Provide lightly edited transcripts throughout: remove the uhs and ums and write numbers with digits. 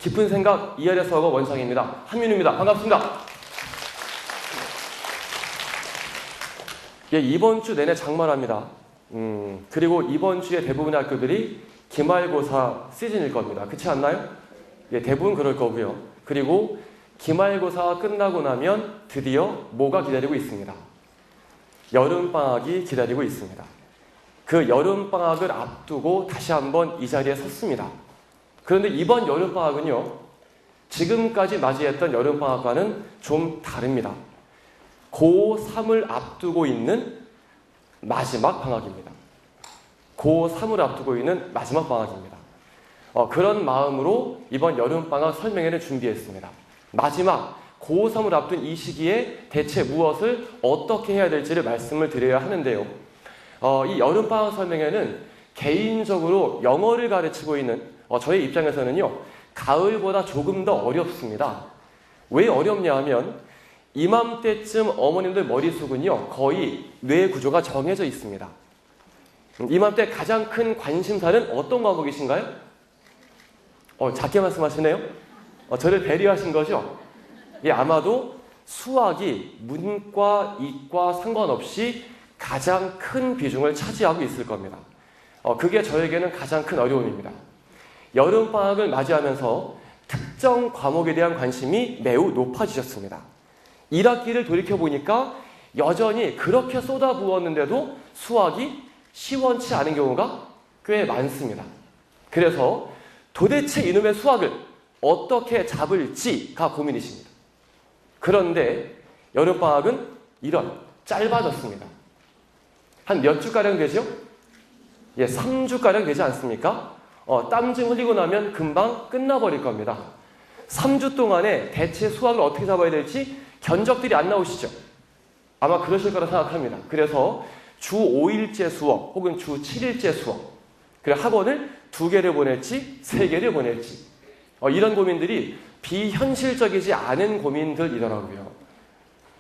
깊은 생각 ERS 학원 원장입니다. 한민우입니다. 반갑습니다. 예, 이번 주 내내 장마랍니다. 그리고 이번 주에 대부분의 학교들이 기말고사 시즌일 겁니다. 그렇지 않나요? 예, 대부분 그럴 거고요. 그리고 기말고사가 끝나고 나면 드디어 뭐가 기다리고 있습니다. 여름방학이 기다리고 있습니다. 그 여름방학을 앞두고 다시 한번 이 자리에 섰습니다. 그런데 이번 여름방학은요, 지금까지 맞이했던 여름방학과는 좀 다릅니다. 고3을 앞두고 있는 마지막 방학입니다. 고3을 앞두고 있는 마지막 방학입니다. 그런 마음으로 이번 여름방학 설명회를 준비했습니다. 마지막 고3을 앞둔 이 시기에 대체 무엇을 어떻게 해야 될지를 말씀을 드려야 하는데요. 이 여름방학 설명회는 개인적으로 영어를 가르치고 있는 저의 입장에서는요, 가을보다 조금 더 어렵습니다. 왜 어렵냐 하면 이맘때쯤 어머님들 머릿속은요, 거의 뇌 구조가 정해져 있습니다. 이맘때 가장 큰 관심사는 어떤 과목이신가요? 작게 말씀하시네요. 저를 배려하신 거죠? 예, 아마도 수학이 문과, 이과 상관없이 가장 큰 비중을 차지하고 있을 겁니다. 그게 저에게는 가장 큰 어려움입니다. 여름방학을 맞이하면서 특정 과목에 대한 관심이 매우 높아지셨습니다. 1학기를 돌이켜보니까 여전히 그렇게 쏟아부었는데도 수학이 시원치 않은 경우가 꽤 많습니다. 그래서 도대체 이놈의 수학을 어떻게 잡을지가 고민이십니다. 그런데 여름방학은 이런 짧아졌습니다. 한 몇 주가량 되죠? 예, 3주가량 되지 않습니까? 땀 좀 흘리고 나면 금방 끝나버릴 겁니다. 3주 동안에 대체 수학을 어떻게 잡아야 될지 견적들이 안 나오시죠? 아마 그러실 거라 생각합니다. 그래서 주 5일째 수업 혹은 주 7일째 수업, 그래 학원을 2개를 보낼지 3개를 보낼지, 이런 고민들이 비현실적이지 않은 고민들이더라고요.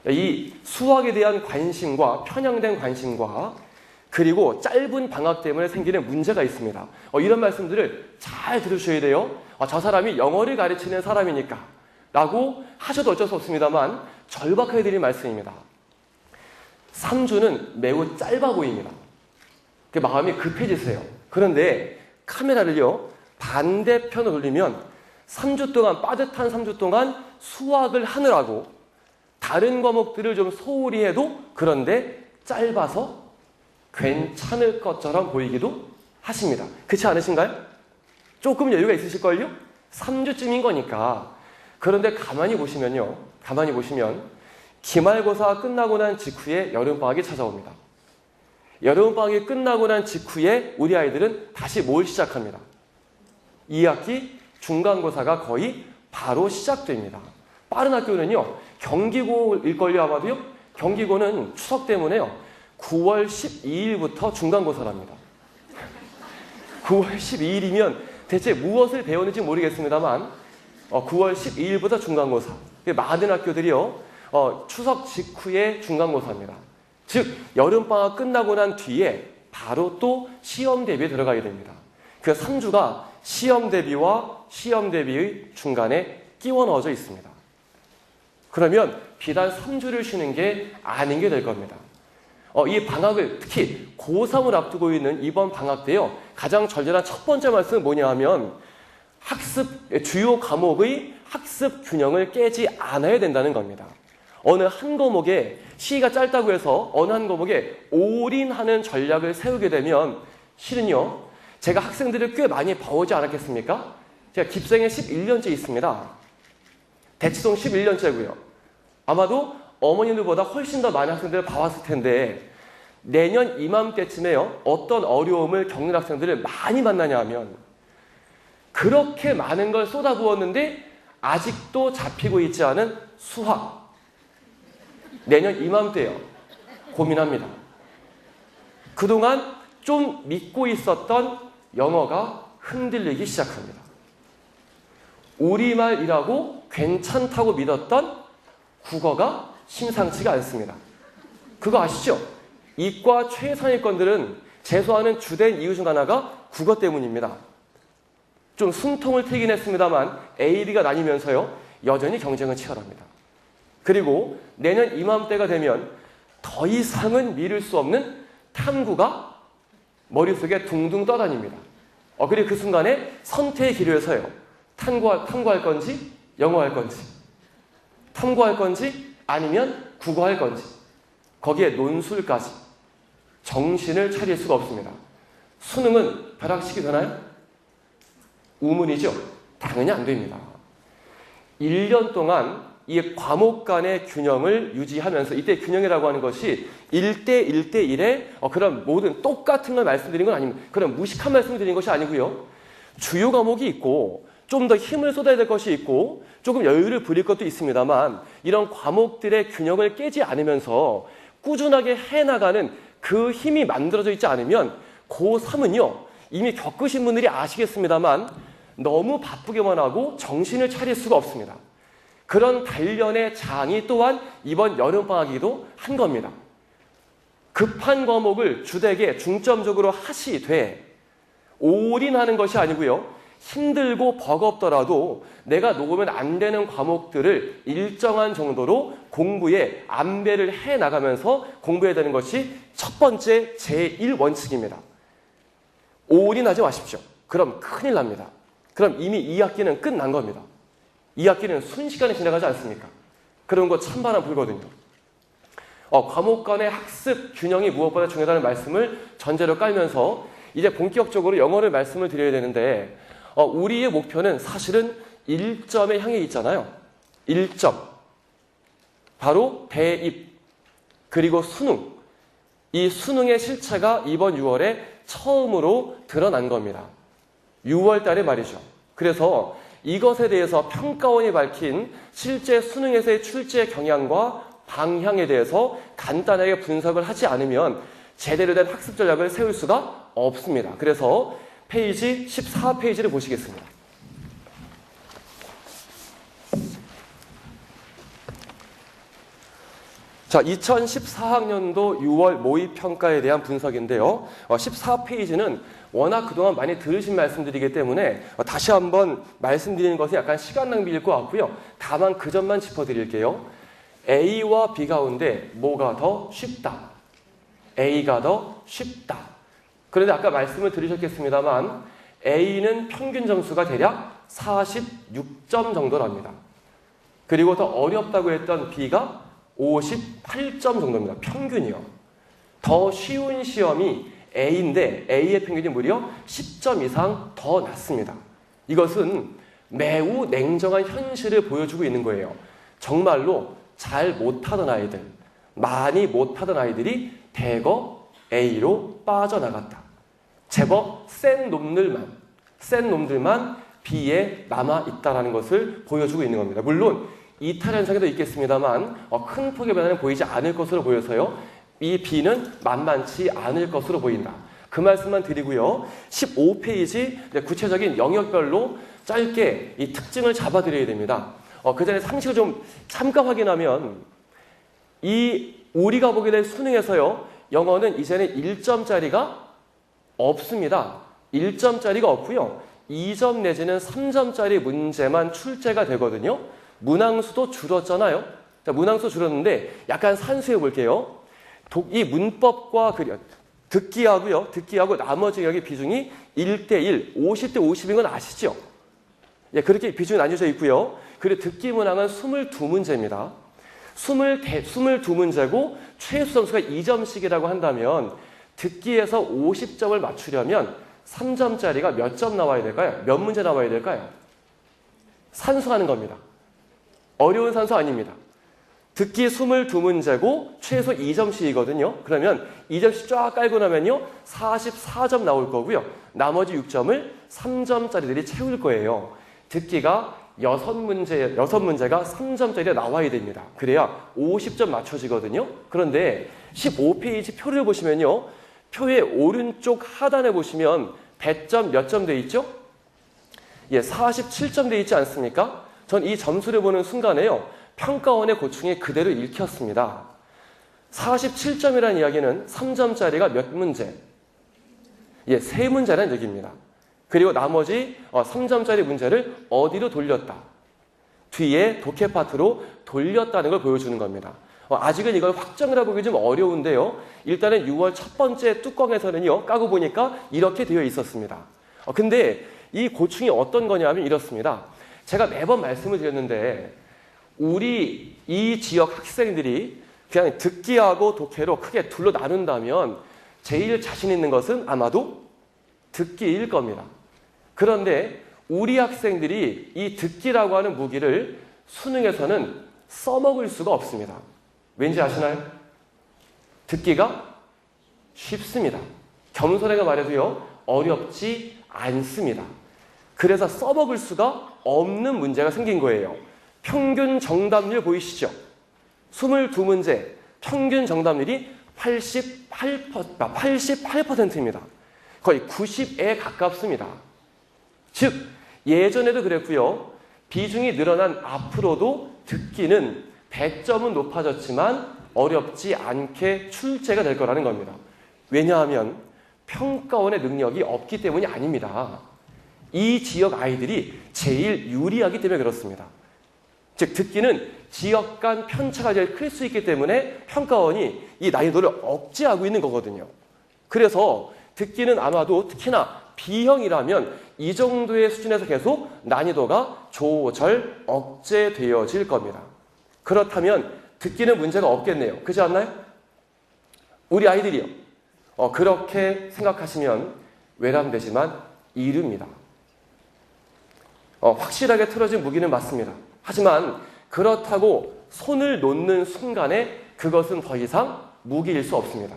이 수학에 대한 관심과 편향된 관심과 그리고 짧은 방학 때문에 생기는 문제가 있습니다. 이런 말씀들을 잘 들으셔야 돼요. 저 사람이 영어를 가르치는 사람이니까 라고 하셔도 어쩔 수 없습니다만 절박해드릴 말씀입니다. 3주는 매우 짧아 보입니다. 마음이 급해지세요. 그런데 카메라를요, 반대편으로 돌리면 3주 동안, 빠듯한 3주 동안 수학을 하느라고 다른 과목들을 좀 소홀히 해도 그런데 짧아서 괜찮을 것처럼 보이기도 하십니다. 그렇지 않으신가요? 조금 여유가 있으실걸요? 3주쯤인 거니까. 그런데 가만히 보시면 기말고사가 끝나고 난 직후에 여름방학이 찾아옵니다. 여름방학이 끝나고 난 직후에 우리 아이들은 다시 뭘 시작합니다? 2학기 중간고사가 거의 바로 시작됩니다. 빠른 학교는요, 경기고일걸요 아마도요? 경기고는 추석 때문에요, 9월 12일부터 중간고사랍니다. 9월 12일이면 대체 무엇을 배우는지 모르겠습니다만 9월 12일부터 중간고사. 많은 학교들이요, 추석 직후에 중간고사입니다. 즉 여름방학 끝나고 난 뒤에 바로 또 시험 대비에 들어가게 됩니다. 그 3주가 시험 대비와 시험 대비의 중간에 끼워 넣어져 있습니다. 그러면 비단 3주를 쉬는 게 아닌 게 될 겁니다. 이 방학을, 특히 고3을 앞두고 있는 이번 방학 때요, 가장 절절한 첫 번째 말씀은 뭐냐 하면 주요 과목의 학습 균형을 깨지 않아야 된다는 겁니다. 어느 한 과목에 시기가 짧다고 해서 어느 한 과목에 올인하는 전략을 세우게 되면 실은요, 제가 학생들을 꽤 많이 봐오지 않았겠습니까? 제가 깁생에 11년째 있습니다. 대치동 11년째고요. 아마도 어머님들보다 훨씬 더 많은 학생들을 봐왔을 텐데 내년 이맘때쯤에요, 어떤 어려움을 겪는 학생들을 많이 만나냐 하면 그렇게 많은 걸 쏟아부었는데 아직도 잡히고 있지 않은 수학. 내년 이맘때요, 고민합니다. 그동안 좀 믿고 있었던 영어가 흔들리기 시작합니다. 우리말이라고 괜찮다고 믿었던 국어가 심상치가 않습니다. 그거 아시죠? 이과 최상위권들은 재수하는 주된 이유 중 하나가 국어 때문입니다. 좀 숨통을 트이긴 했습니다만 A, B가 나뉘면서요. 여전히 경쟁은 치열합니다. 그리고 내년 이맘때가 되면 더 이상은 미룰 수 없는 탐구가 머릿속에 둥둥 떠다닙니다. 그리고 그 순간에 선택의 기로에 서요. 탐구할 건지 영어할 건지, 탐구할 건지 아니면 국어할 건지, 거기에 논술까지 정신을 차릴 수가 없습니다. 수능은 벼락치기 되나요? 우문이죠. 당연히 안 됩니다. 1년 동안 이 과목 간의 균형을 유지하면서, 이때 균형이라고 하는 것이 1대 1대 1의 그런 모든 똑같은 걸 말씀드린 건 아닙니다. 그런 무식한 말씀을 드린 것이 아니고요. 주요 과목이 있고 좀 더 힘을 쏟아야 될 것이 있고 조금 여유를 부릴 것도 있습니다만, 이런 과목들의 균형을 깨지 않으면서 꾸준하게 해나가는 그 힘이 만들어져 있지 않으면 고3은요, 이미 겪으신 분들이 아시겠습니다만 너무 바쁘게만 하고 정신을 차릴 수가 없습니다. 그런 단련의 장이 또한 이번 여름방학이기도 한 겁니다. 급한 과목을 주되게 중점적으로 하시되 올인하는 것이 아니고요. 힘들고 버겁더라도 내가 놓으면 안 되는 과목들을 일정한 정도로 공부에 안배를 해나가면서 공부해야 되는 것이 첫 번째 제1원칙입니다. 올인하지 마십시오. 그럼 큰일 납니다. 그럼 이미 2학기는 끝난 겁니다. 2학기는 순식간에 지나가지 않습니까? 그런 거 찬바람 불거든요. 과목 간의 학습 균형이 무엇보다 중요하다는 말씀을 전제로 깔면서 이제 본격적으로 영어를 말씀을 드려야 되는데, 우리의 목표는 사실은 1점에 향해 있잖아요. 1점. 바로 대입, 그리고 수능. 이 수능의 실체가 이번 6월에 처음으로 드러난 겁니다. 6월 달에 말이죠. 그래서 이것에 대해서 평가원이 밝힌 실제 수능에서의 출제 경향과 방향에 대해서 간단하게 분석을 하지 않으면 제대로 된 학습 전략을 세울 수가 없습니다. 그래서 페이지 14페이지를 보시겠습니다. 자, 2014학년도 6월 모의평가에 대한 분석인데요. 14페이지는 워낙 그동안 많이 들으신 말씀들이기 때문에 다시 한번 말씀드리는 것은 약간 시간 낭비일 것 같고요. 다만 그 점만 짚어드릴게요. A와 B 가운데 뭐가 더 쉽다? A가 더 쉽다. 그런데 아까 말씀을 들으셨겠습니다만 A는 평균 점수가 대략 46점 정도랍니다. 그리고 더 어렵다고 했던 B가 58점 정도입니다. 평균이요. 더 쉬운 시험이 A인데 A의 평균이 무려 10점 이상 더 낮습니다. 이것은 매우 냉정한 현실을 보여주고 있는 거예요. 정말로 잘 못하던 아이들, 많이 못하던 아이들이 대거 A로 빠져나갔다. 제법 센 놈들만 B에 남아있다는 것을 보여주고 있는 겁니다. 물론 이탈 현상도 있겠습니다만 큰 폭의 변화는 보이지 않을 것으로 보여서요. 이 B는 만만치 않을 것으로 보인다. 그 말씀만 드리고요. 15페이지 구체적인 영역별로 짧게 이 특징을 잡아드려야 됩니다. 그 전에 상식을 좀 잠깐 확인하면 우리가 보게 될 수능에서요. 영어는 이제는 1점짜리가 없습니다. 1점짜리가 없고요. 2점 내지는 3점짜리 문제만 출제가 되거든요. 문항수도 줄었잖아요. 자, 문항수 줄었는데 약간 산수해 볼게요. 이 문법과 듣기하고 나머지 여기 비중이 1대1, 50대 50인 건 아시죠? 예, 그렇게 비중이 나뉘어져 있고요. 그리고 듣기 문항은 22문제입니다. 22문제고 최소 점수가 2점씩이라고 한다면 듣기에서 50점을 맞추려면 3점짜리가 몇 점 나와야 될까요? 몇 문제 나와야 될까요? 산수하는 겁니다. 어려운 산수 아닙니다. 듣기 22문제고 최소 2점씩이거든요. 그러면 2점씩 쫙 깔고 나면요. 44점 나올 거고요. 나머지 6점을 3점짜리들이 채울 거예요. 듣기가 6문제가 3점짜리가 나와야 됩니다. 그래야 50점 맞춰지거든요. 그런데 15페이지 표를 보시면요. 표의 오른쪽 하단에 보시면 배점 몇 점 돼 있죠? 예, 47점 돼 있지 않습니까? 전 이 점수를 보는 순간에요. 평가원의 고충이 그대로 읽혔습니다. 47점이라는 이야기는 3점짜리가 몇 문제? 예, 3문제라는 얘기입니다. 그리고 나머지 3점짜리 문제를 어디로 돌렸다. 뒤에 독해 파트로 돌렸다는 걸 보여주는 겁니다. 아직은 이걸 확정을 해보기 좀 어려운데요. 일단은 6월 첫 번째 뚜껑에서는요. 까고 보니까 이렇게 되어 있었습니다. 근데 이 고충이 어떤 거냐면 이렇습니다. 제가 매번 말씀을 드렸는데 우리 이 지역 학생들이 그냥 듣기하고 독해로 크게 둘로 나눈다면 제일 자신 있는 것은 아마도 듣기일 겁니다. 그런데 우리 학생들이 이 듣기라고 하는 무기를 수능에서는 써먹을 수가 없습니다. 왠지 아시나요? 듣기가 쉽습니다. 겸손하게 말해도요, 어렵지 않습니다. 그래서 써먹을 수가 없는 문제가 생긴 거예요. 평균 정답률 보이시죠? 22문제, 평균 정답률이 88%입니다. 거의 90에 가깝습니다. 즉, 예전에도 그랬고요. 비중이 늘어난 앞으로도 듣기는 100점은 높아졌지만 어렵지 않게 출제가 될 거라는 겁니다. 왜냐하면 평가원의 능력이 없기 때문이 아닙니다. 이 지역 아이들이 제일 유리하기 때문에 그렇습니다. 즉 듣기는 지역 간 편차가 제일 클 수 있기 때문에 평가원이 이 난이도를 억제하고 있는 거거든요. 그래서 듣기는 아마도 특히나 B형이라면 이 정도의 수준에서 계속 난이도가 조절, 억제되어질 겁니다. 그렇다면 듣기는 문제가 없겠네요. 그렇지 않나요? 우리 아이들이요. 그렇게 생각하시면 외람되지만 이릅니다. 확실하게 틀어진 무기는 맞습니다. 하지만 그렇다고 손을 놓는 순간에 그것은 더 이상 무기일 수 없습니다.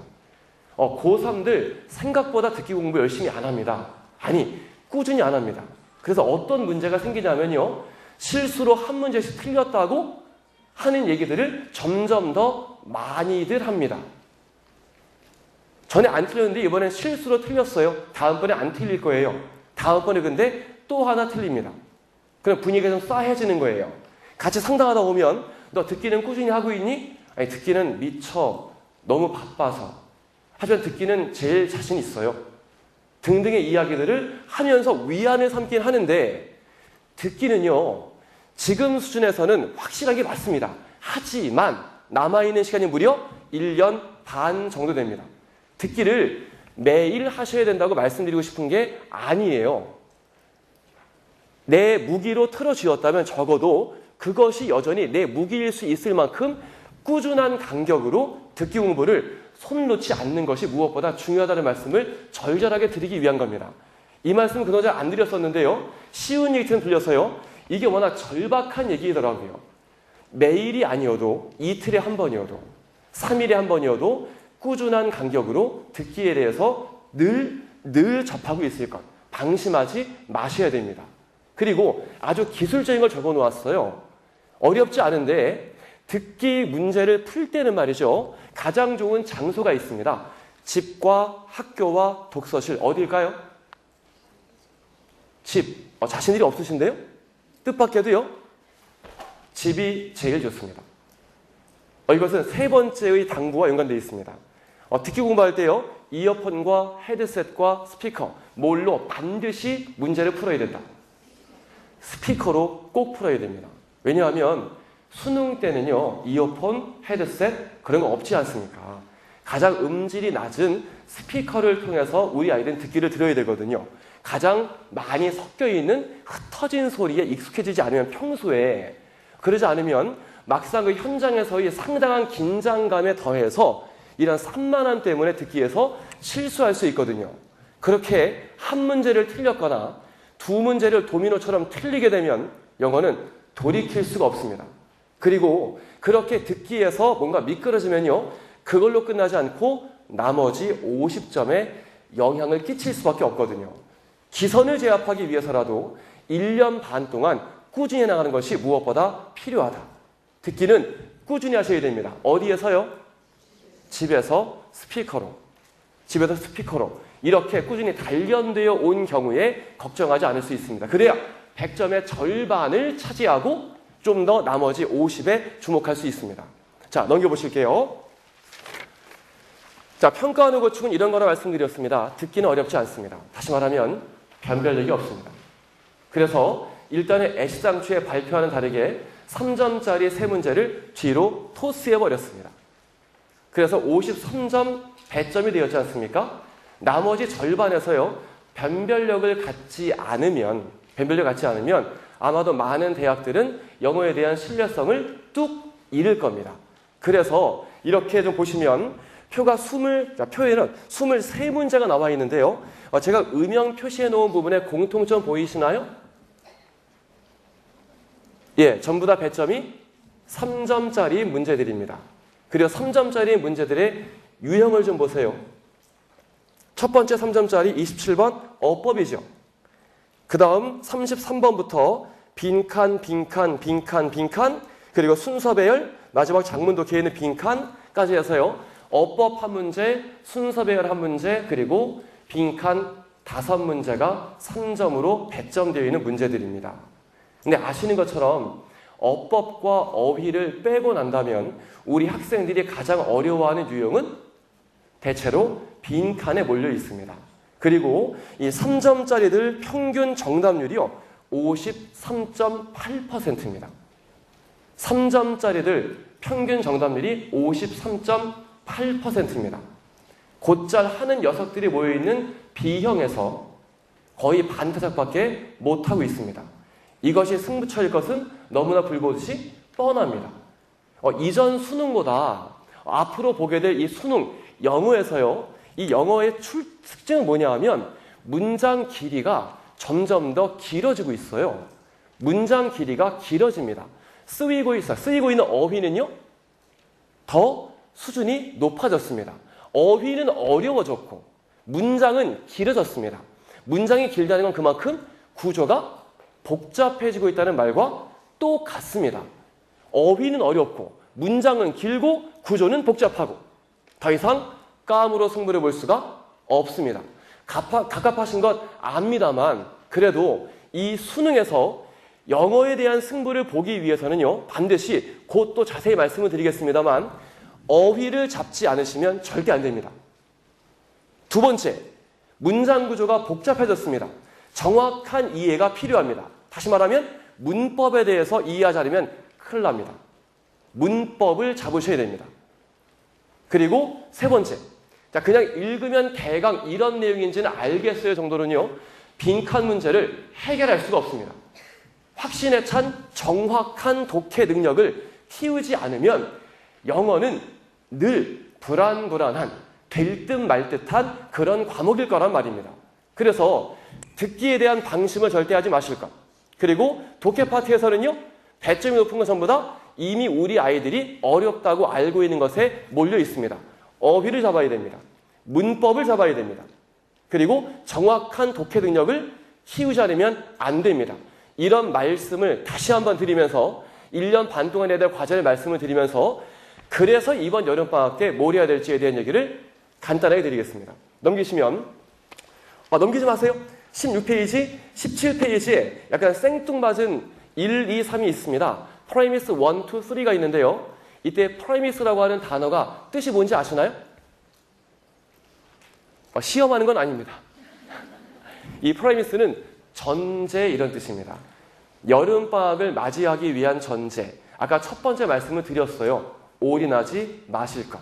고3들 생각보다 듣기 공부 열심히 안 합니다. 아니, 꾸준히 안 합니다. 그래서 어떤 문제가 생기냐면요. 실수로 한 문제씩 틀렸다고 하는 얘기들을 점점 더 많이들 합니다. 전에 안 틀렸는데 이번엔 실수로 틀렸어요. 다음번에 안 틀릴 거예요. 다음번에 근데 또 하나 틀립니다. 그럼 분위기가 좀 싸해지는 거예요. 같이 상담하다 보면 너 듣기는 꾸준히 하고 있니? 아니, 듣기는 미처 너무 바빠서. 하지만 듣기는 제일 자신 있어요. 등등의 이야기들을 하면서 위안을 삼긴 하는데 듣기는요. 지금 수준에서는 확실하게 맞습니다. 하지만 남아있는 시간이 무려 1년 반 정도 됩니다. 듣기를 매일 하셔야 된다고 말씀드리고 싶은 게 아니에요. 내 무기로 틀어쥐었다면 적어도 그것이 여전히 내 무기일 수 있을 만큼 꾸준한 간격으로 듣기 공부를 손 놓지 않는 것이 무엇보다 중요하다는 말씀을 절절하게 드리기 위한 겁니다. 이 말씀은 그동안 잘 안 드렸었는데요. 쉬운 얘기처럼 들려서요. 이게 워낙 절박한 얘기더라고요. 매일이 아니어도 이틀에 한 번이어도 3일에 한 번이어도 꾸준한 간격으로 듣기에 대해서 늘 접하고 있을 것. 방심하지 마셔야 됩니다. 그리고 아주 기술적인 걸 적어 놓았어요. 어렵지 않은데 듣기 문제를 풀 때는 말이죠. 가장 좋은 장소가 있습니다. 집과 학교와 독서실 어딜까요? 집. 자신들이 없으신데요? 뜻밖에도요. 집이 제일 좋습니다. 이것은 세 번째의 당부와 연관되어 있습니다. 듣기 공부할 때요. 이어폰과 헤드셋과 스피커 뭘로 반드시 문제를 풀어야 된다. 스피커로 꼭 풀어야 됩니다. 왜냐하면 수능 때는요. 이어폰, 헤드셋 그런 거 없지 않습니까? 가장 음질이 낮은 스피커를 통해서 우리 아이들은 듣기를 들어야 되거든요. 가장 많이 섞여있는 흩어진 소리에 익숙해지지 않으면 평소에 그러지 않으면 막상 그 현장에서의 상당한 긴장감에 더해서 이런 산만함 때문에 듣기에서 실수할 수 있거든요. 그렇게 한 문제를 틀렸거나 두 문제를 도미노처럼 틀리게 되면 영어는 돌이킬 수가 없습니다. 그리고 그렇게 듣기에서 뭔가 미끄러지면요. 그걸로 끝나지 않고 나머지 50점에 영향을 끼칠 수밖에 없거든요. 기선을 제압하기 위해서라도 1년 반 동안 꾸준히 나가는 것이 무엇보다 필요하다. 듣기는 꾸준히 하셔야 됩니다. 어디에서요? 집에서 스피커로. 집에서 스피커로. 이렇게 꾸준히 단련되어 온 경우에 걱정하지 않을 수 있습니다. 그래야 100점의 절반을 차지하고 좀 더 나머지 50에 주목할 수 있습니다. 자, 넘겨보실게요. 자, 평가하는 고충은 이런 거라 말씀드렸습니다. 듣기는 어렵지 않습니다. 다시 말하면 변별력이 없습니다. 그래서 일단은 애시당초에 발표와는 다르게 3점짜리 세 문제를 뒤로 토스해버렸습니다. 그래서 53점 배점이 되었지 않습니까? 나머지 절반에서요, 변별력을 갖지 않으면 아마도 많은 대학들은 영어에 대한 신뢰성을 뚝 잃을 겁니다. 그래서 이렇게 좀 보시면 표에는 23문제가 나와 있는데요. 제가 음영 표시해 놓은 부분에 공통점 보이시나요? 예, 전부 다 배점이 3점짜리 문제들입니다. 그리고 3점짜리 문제들의 유형을 좀 보세요. 첫 번째 3점짜리 27번 어법이죠. 그 다음 33번부터 빈칸, 그리고 순서 배열, 마지막 작문 독해에 있는 빈칸까지 해서요. 어법 한 문제, 순서 배열 한 문제, 그리고 빈칸 5문제가 3점으로 배점되어 있는 문제들입니다. 근데 아시는 것처럼 어법과 어휘를 빼고 난다면 우리 학생들이 가장 어려워하는 유형은 대체로 빈칸에 몰려 있습니다. 그리고 이 3점짜리들 평균 정답률이요, 53.8%입니다. 3점짜리들 평균 정답률이 53.8%입니다. 곧잘 하는 녀석들이 모여있는 B형에서 거의 반타작밖에 못하고 있습니다. 이것이 승부처일 것은 너무나 불보듯이 뻔합니다. 이전 수능보다 앞으로 보게 될 이 수능, 영어에서요, 이 영어의 특징은 뭐냐 하면 문장 길이가 점점 더 길어지고 있어요. 문장 길이가 길어집니다. 쓰이고 있는 어휘는요, 더 수준이 높아졌습니다. 어휘는 어려워졌고 문장은 길어졌습니다. 문장이 길다는 건 그만큼 구조가 복잡해지고 있다는 말과 똑같습니다. 어휘는 어렵고 문장은 길고 구조는 복잡하고 더 이상 깜으로 승부를 볼 수가 없습니다. 갑갑하신 것 압니다만 그래도 이 수능에서 영어에 대한 승부를 보기 위해서는요, 반드시 곧 또 자세히 말씀을 드리겠습니다만 어휘를 잡지 않으시면 절대 안 됩니다. 두 번째, 문장 구조가 복잡해졌습니다. 정확한 이해가 필요합니다. 다시 말하면 문법에 대해서 이해하지 않으면 큰일 납니다. 문법을 잡으셔야 됩니다. 그리고 세 번째, 그냥 읽으면 대강 이런 내용인지는 알겠어요 정도는요, 빈칸 문제를 해결할 수가 없습니다. 확신에 찬 정확한 독해 능력을 키우지 않으면 영어는 늘 불안불안한, 될 듯 말 듯한 그런 과목일 거란 말입니다. 그래서 듣기에 대한 방심을 절대 하지 마실 것. 그리고 독해 파트에서는요, 배점이 높은 건 전부 다 이미 우리 아이들이 어렵다고 알고 있는 것에 몰려 있습니다. 어휘를 잡아야 됩니다. 문법을 잡아야 됩니다. 그리고 정확한 독해 능력을 키우지 않으면 안 됩니다. 이런 말씀을 다시 한번 드리면서 1년 반 동안 해야 될 과제를 말씀을 드리면서 그래서 이번 여름방학 때 뭘 해야 될지에 대한 얘기를 간단하게 드리겠습니다. 넘기시면 넘기지 마세요. 16페이지, 17페이지에 약간 생뚱맞은 1, 2, 3이 있습니다. 프레미스 1, 2, 3가 있는데요. 이때 프레미스라고 하는 단어가 뜻이 뭔지 아시나요? 시험하는 건 아닙니다. 이 프레미스는 전제 이런 뜻입니다. 여름방학을 맞이하기 위한 전제. 아까 첫 번째 말씀을 드렸어요. 올인하지 마실 것.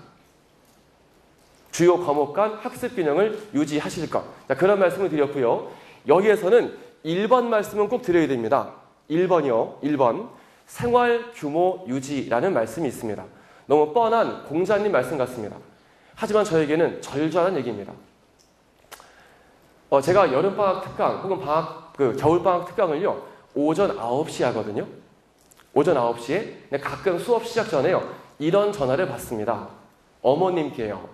주요 과목 간 학습 균형을 유지하실 것. 그런 말씀을 드렸고요. 여기에서는 1번 말씀은 꼭 드려야 됩니다. 1번이요. 1번. 생활 규모 유지라는 말씀이 있습니다. 너무 뻔한 공자님 말씀 같습니다. 하지만 저에게는 절절한 얘기입니다. 제가 여름방학 특강 혹은 겨울방학 특강을요, 오전 9시에 하거든요. 오전 9시에 가끔 수업 시작 전에요, 이런 전화를 받습니다. 어머님께요.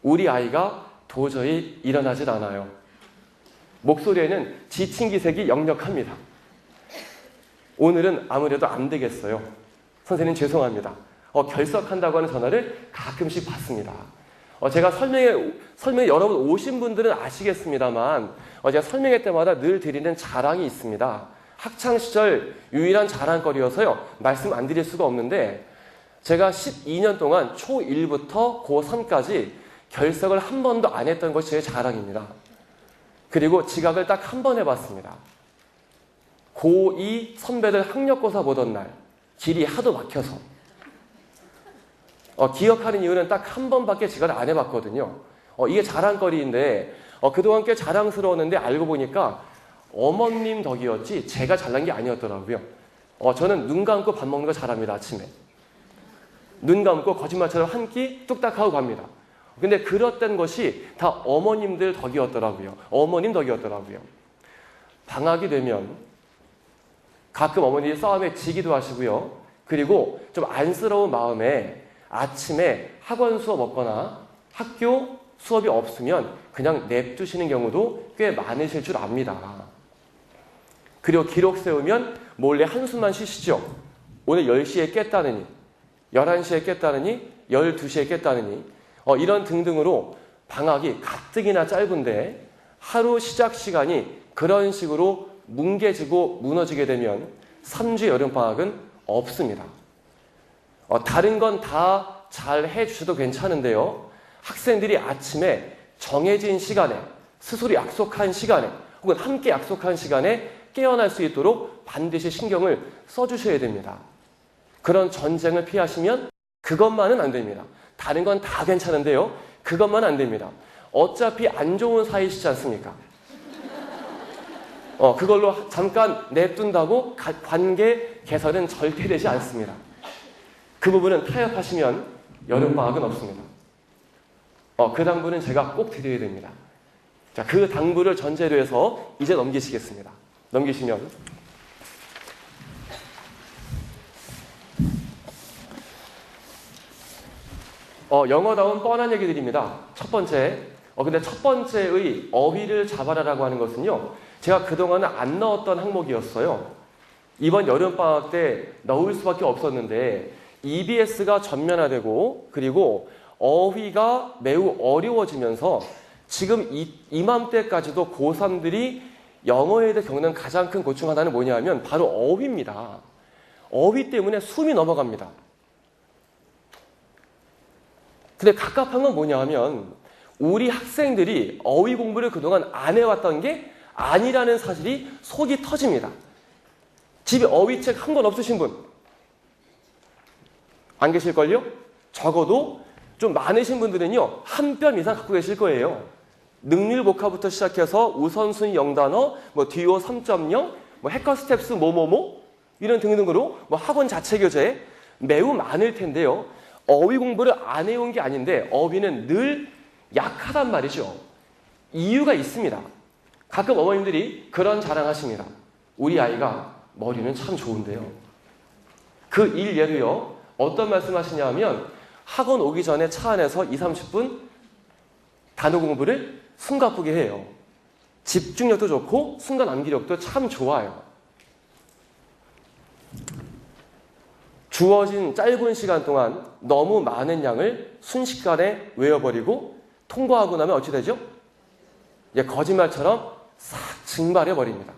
우리 아이가 도저히 일어나질 않아요. 목소리에는 지친 기색이 역력합니다. 오늘은 아무래도 안 되겠어요. 선생님 죄송합니다. 결석한다고 하는 전화를 가끔씩 받습니다. 제가 설명에 여러분 오신 분들은 아시겠습니다만 제가 설명회 때마다 늘 드리는 자랑이 있습니다. 학창시절 유일한 자랑거리여서요, 말씀 안 드릴 수가 없는데 제가 12년 동안 초1부터 고3까지 결석을 한 번도 안 했던 것이 제 자랑입니다. 그리고 지각을 딱 한 번 해봤습니다. 고2 선배들 학력고사 보던 날 길이 하도 막혀서 기억하는 이유는 딱 한 번밖에 지각을 안 해봤거든요. 이게 자랑거리인데 그동안 꽤 자랑스러웠는데 알고 보니까 어머님 덕이었지 제가 잘난 게 아니었더라고요. 저는 눈 감고 밥 먹는 거 잘합니다. 아침에 눈 감고 거짓말처럼 한 끼 뚝딱 하고 갑니다. 근데 그렇던 것이 다 어머님들 덕이었더라고요. 어머님 덕이었더라고요. 방학이 되면 가끔 어머니 싸움에 지기도 하시고요. 그리고 좀 안쓰러운 마음에 아침에 학원 수업 없거나 학교 수업이 없으면 그냥 냅두시는 경우도 꽤 많으실 줄 압니다. 그리고 기록 세우면 몰래 한숨만 쉬시죠. 오늘 10시에 깼다느니, 11시에 깼다느니, 12시에 깼다느니 이런 등등으로 방학이 가뜩이나 짧은데 하루 시작 시간이 그런 식으로 뭉개지고 무너지게 되면 3주 여름방학은 없습니다. 다른 건 다 잘 해주셔도 괜찮은데요. 학생들이 아침에 정해진 시간에, 스스로 약속한 시간에, 혹은 함께 약속한 시간에 깨어날 수 있도록 반드시 신경을 써주셔야 됩니다. 그런 전쟁을 피하시면 그것만은 안 됩니다. 다른 건 다 괜찮은데요. 그것만 안 됩니다. 어차피 안 좋은 사이시지 않습니까? 그걸로 잠깐 냅둔다고 관계 개선은 절대 되지 않습니다. 그 부분은 타협하시면 여름방학은 없습니다. 그 당부는 제가 꼭 드려야 됩니다. 자, 그 당부를 전제로 해서 이제 넘기시겠습니다. 넘기시면 영어다운 뻔한 얘기들입니다. 첫 번째, 근데 첫 번째의 어휘를 잡아라라고 하는 것은요, 제가 그동안은 안 넣었던 항목이었어요. 이번 여름방학 때 넣을 수밖에 없었는데 EBS가 전면화되고 그리고 어휘가 매우 어려워지면서 지금 이맘때까지도 고3들이 영어에 대해 겪는 가장 큰 고충 하나는 뭐냐면 바로 어휘입니다. 어휘 때문에 숨이 넘어갑니다. 근데 갑갑한 건 뭐냐 하면 우리 학생들이 어휘 공부를 그동안 안 해왔던 게 아니라는 사실이 속이 터집니다. 집에 어휘책 한 권 없으신 분? 안 계실걸요? 적어도 좀 많으신 분들은요, 한 뼘 이상 갖고 계실 거예요. 능률복화부터 시작해서 우선순위 0단어, 듀오 3.0, 해커 스텝스 이런 등등으로 학원 자체 교재 매우 많을 텐데요. 어휘 공부를 안 해온 게 아닌데 어휘는 늘 약하단 말이죠. 이유가 있습니다. 가끔 어머님들이 그런 자랑하십니다. 우리 아이가 머리는 참 좋은데요. 그 일예로요. 어떤 말씀하시냐 하면 학원 오기 전에 차 안에서 20-30분 단어 공부를 숨가쁘게 해요. 집중력도 좋고 순간 암기력도 참 좋아요. 주어진 짧은 시간 동안 너무 많은 양을 순식간에 외워버리고 통과하고 나면 어찌 되죠? 거짓말처럼 싹 증발해버립니다.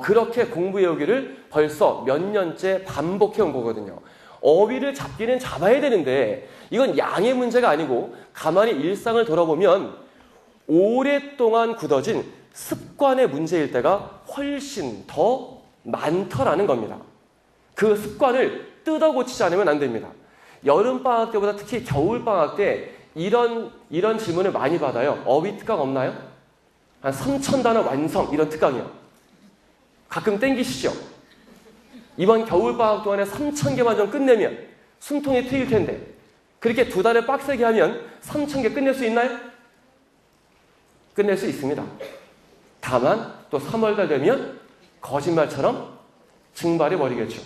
그렇게 공부해오기를 벌써 몇 년째 반복해온 거거든요. 어휘를 잡기는 잡아야 되는데 이건 양의 문제가 아니고 가만히 일상을 돌아보면 오랫동안 굳어진 습관의 문제일 때가 훨씬 더 많더라는 겁니다. 그 습관을 뜯어 고치지 않으면 안 됩니다. 여름방학 때보다 특히 겨울방학 때 이런 질문을 많이 받아요. 어휘 특강 없나요? 한 3,000단어 완성 이런 특강이요. 가끔 땡기시죠? 이번 겨울방학 동안에 3,000개만 좀 끝내면 숨통이 트일 텐데 그렇게 2달을 빡세게 하면 3,000개 끝낼 수 있나요? 끝낼 수 있습니다. 다만 또 3월달 되면 거짓말처럼 증발해버리겠죠.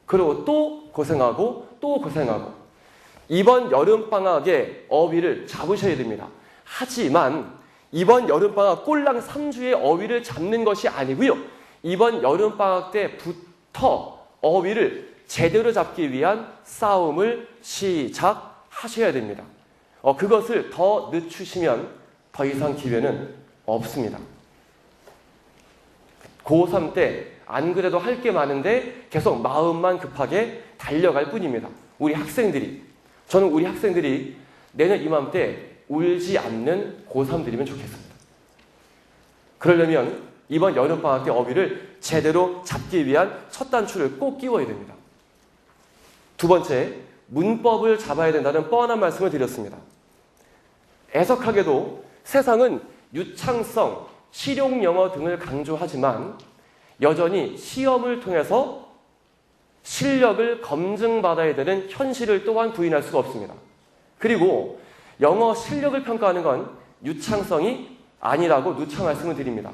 그리고 또 고생하고 또 고생하고 이번 여름방학에 어휘를 잡으셔야 됩니다. 하지만 이번 여름방학 꼴랑 3주의 어휘를 잡는 것이 아니고요. 이번 여름방학 때부터 어휘를 제대로 잡기 위한 싸움을 시작하셔야 됩니다. 그것을 더 늦추시면 더 이상 기회는 없습니다. 고3 때 안 그래도 할 게 많은데 계속 마음만 급하게 달려갈 뿐입니다. 우리 학생들이, 저는 우리 학생들이 내년 이맘때 울지 않는 고3들이면 좋겠습니다. 그러려면 이번 여름방학 때 어휘를 제대로 잡기 위한 첫 단추를 꼭 끼워야 됩니다. 두 번째, 문법을 잡아야 된다는 뻔한 말씀을 드렸습니다. 애석하게도 세상은 유창성, 실용영어 등을 강조하지만 여전히 시험을 통해서 실력을 검증받아야 되는 현실을 또한 부인할 수가 없습니다. 그리고 영어 실력을 평가하는 건 유창성이 아니라고 누차 말씀을 드립니다.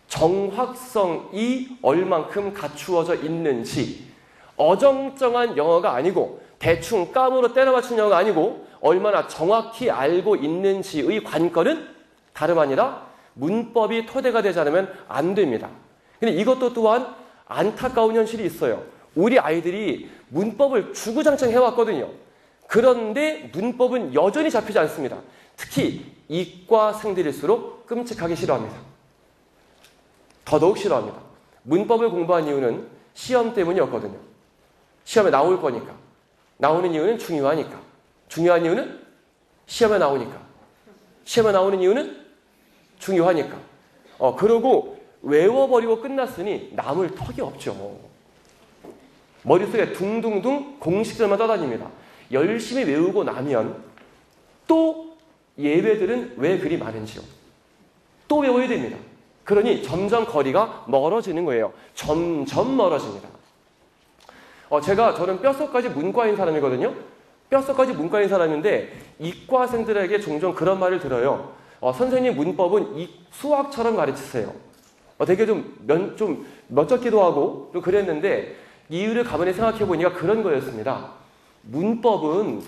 정확성이 얼만큼 갖추어져 있는지, 어정쩡한 영어가 아니고 대충 깜으로 때려 맞춘 영어가 아니고 얼마나 정확히 알고 있는지의 관건은 다름 아니라 문법이 토대가 되지 않으면 안 됩니다. 근데 이것도 또한 안타까운 현실이 있어요. 우리 아이들이 문법을 주구장창 해왔거든요. 그런데 문법은 여전히 잡히지 않습니다. 특히 이과생들일수록 끔찍하게 싫어합니다. 더더욱 싫어합니다. 문법을 공부한 이유는 시험 때문이었거든요. 시험에 나올 거니까. 나오는 이유는 중요하니까. 중요한 이유는 시험에 나오니까. 시험에 나오는 이유는 중요하니까. 그러고 외워버리고 끝났으니 남을 턱이 없죠. 머릿속에 둥둥둥 공식들만 떠다닙니다. 열심히 외우고 나면 또 예외들은 왜 그리 많은지요. 또 외워야 됩니다. 그러니 점점 거리가 멀어지는 거예요. 점점 멀어집니다. 저는 뼛속까지 문과인 사람이거든요. 뼛속까지 문과인 사람인데 이과생들에게 종종 그런 말을 들어요. 선생님 문법은 수학처럼 가르치세요. 되게 좀 멋쩍기도 하고 좀 그랬는데 이유를 가만히 생각해 보니까 그런 거였습니다. 문법은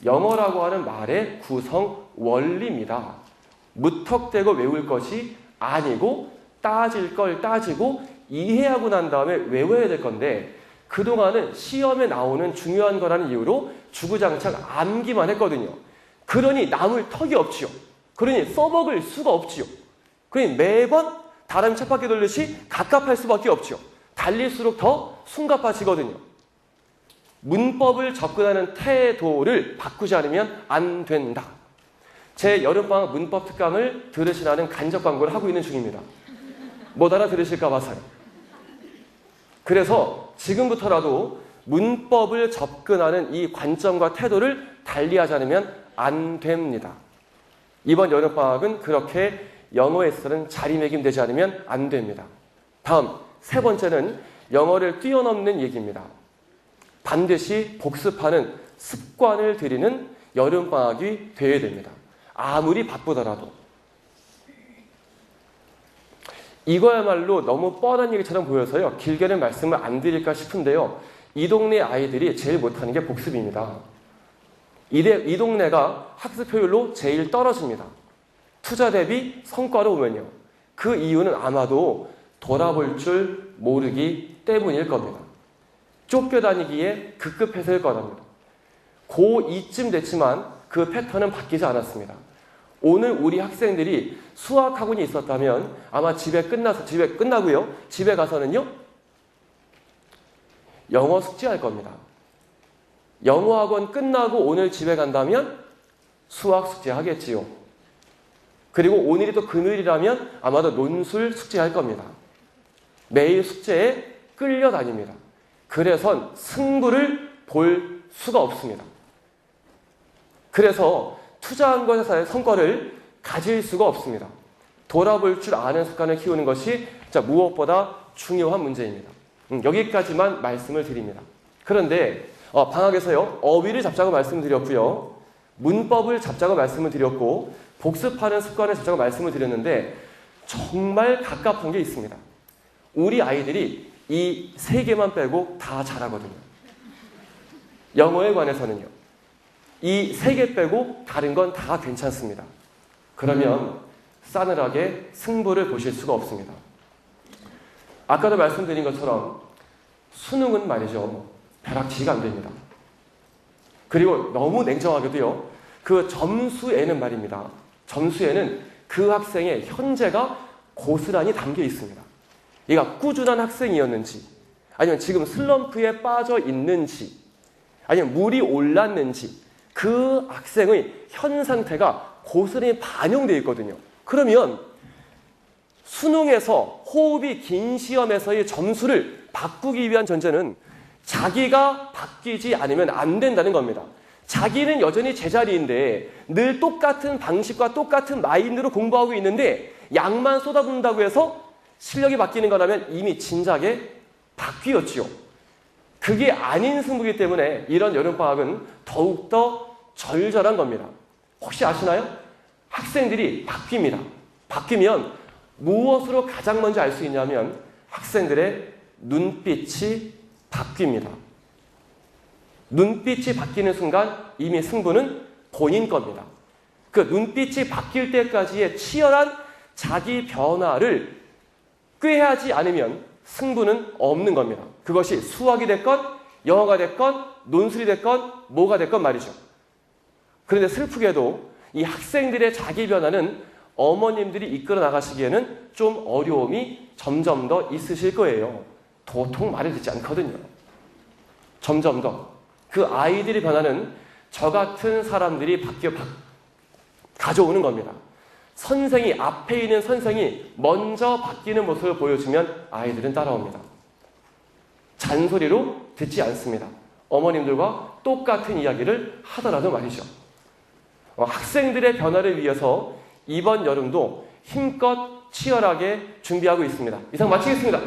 영어라고 하는 말의 구성 원리입니다. 무턱대고 외울 것이 아니고 따질 걸 따지고 이해하고 난 다음에 외워야 될 건데 그동안은 시험에 나오는 중요한 거라는 이유로 주구장창 암기만 했거든요. 그러니 남을 턱이 없지요. 그러니 써먹을 수가 없지요. 그러니 매번 다람쥐 쳇바퀴 돌듯이 갑갑할 수밖에 없지요. 달릴수록 더 숨가빠지거든요. 문법을 접근하는 태도를 바꾸지 않으면 안 된다. 제 여름방학 문법 특강을 들으시라는 간접 광고를 하고 있는 중입니다. 못 알아들으실까 봐서요. 그래서 지금부터라도 문법을 접근하는 이 관점과 태도를 달리하지 않으면 안 됩니다. 이번 여름방학은 그렇게 영어에 있어서는 자리매김되지 않으면 안 됩니다. 다음, 세 번째는 영어를 뛰어넘는 얘기입니다. 반드시 복습하는 습관을 들이는 여름방학이 되어야 됩니다. 아무리 바쁘더라도. 이거야말로 너무 뻔한 얘기처럼 보여서요. 길게는 말씀을 안 드릴까 싶은데요. 이 동네 아이들이 제일 못하는 게 복습입니다. 이 동네가 학습 효율로 제일 떨어집니다. 투자 대비 성과로 보면요. 그 이유는 아마도 돌아볼 줄 모르기 때문일 겁니다. 쫓겨다니기에 급급해서일 거랍니다. 고2쯤 됐지만 그 패턴은 바뀌지 않았습니다. 오늘 우리 학생들이 수학 학원이 있었다면 아마 집에 끝나고요. 집에 가서는요. 영어 숙제할 겁니다. 영어 학원 끝나고 오늘 집에 간다면 수학 숙제 하겠지요. 그리고 오늘이 또 금요일이라면 아마도 논술 숙제할 겁니다. 매일 숙제에 끌려다닙니다. 그래서 승부를 볼 수가 없습니다. 그래서 투자한 것에서의 성과를 가질 수가 없습니다. 돌아볼 줄 아는 습관을 키우는 것이 무엇보다 중요한 문제입니다. 여기까지만 말씀을 드립니다. 그런데 방학에서요. 어휘를 잡자고 말씀드렸고요. 문법을 잡자고 말씀을 드렸고 복습하는 습관을 잡자고 말씀을 드렸는데 정말 갑갑한 게 있습니다. 우리 아이들이 이 세 개만 빼고 다 잘하거든요. 영어에 관해서는요. 이 세 개 빼고 다른 건 다 괜찮습니다. 그러면 싸늘하게 승부를 보실 수가 없습니다. 아까도 말씀드린 것처럼 수능은 말이죠. 벼락치기가 안 됩니다. 그리고 너무 냉정하게도요. 그 점수에는 말입니다. 점수에는 그 학생의 현재가 고스란히 담겨 있습니다. 얘가 꾸준한 학생이었는지 아니면 지금 슬럼프에 빠져 있는지 아니면 물이 올랐는지 그 학생의 현 상태가 고스란히 반영되어 있거든요. 그러면 수능에서 호흡이 긴 시험에서의 점수를 바꾸기 위한 전제는 자기가 바뀌지 않으면 안 된다는 겁니다. 자기는 여전히 제자리인데 늘 똑같은 방식과 똑같은 마인드로 공부하고 있는데 약만 쏟아붓는다고 해서 실력이 바뀌는 거라면 이미 진작에 바뀌었지요. 그게 아닌 승부이기 때문에 이런 여름방학은 더욱더 절절한 겁니다. 혹시 아시나요? 학생들이 바뀝니다. 바뀌면 무엇으로 가장 먼저 알 수 있냐면 학생들의 눈빛이 바뀝니다. 눈빛이 바뀌는 순간 이미 승부는 본인 겁니다. 그 눈빛이 바뀔 때까지의 치열한 자기 변화를 꾀하지 않으면 승부는 없는 겁니다. 그것이 수학이 됐건 영어가 됐건 논술이 됐건 뭐가 됐건 말이죠. 그런데 슬프게도 이 학생들의 자기 변화는 어머님들이 이끌어 나가시기에는 좀 어려움이 점점 더 있으실 거예요. 도통 말을 듣지 않거든요. 점점 더. 그 아이들의 변화는 저 같은 사람들이 가져오는 겁니다. 선생이, 앞에 있는 선생이 먼저 바뀌는 모습을 보여주면 아이들은 따라옵니다. 잔소리로 듣지 않습니다. 어머님들과 똑같은 이야기를 하더라도 말이죠. 학생들의 변화를 위해서 이번 여름도 힘껏 치열하게 준비하고 있습니다. 이상 마치겠습니다.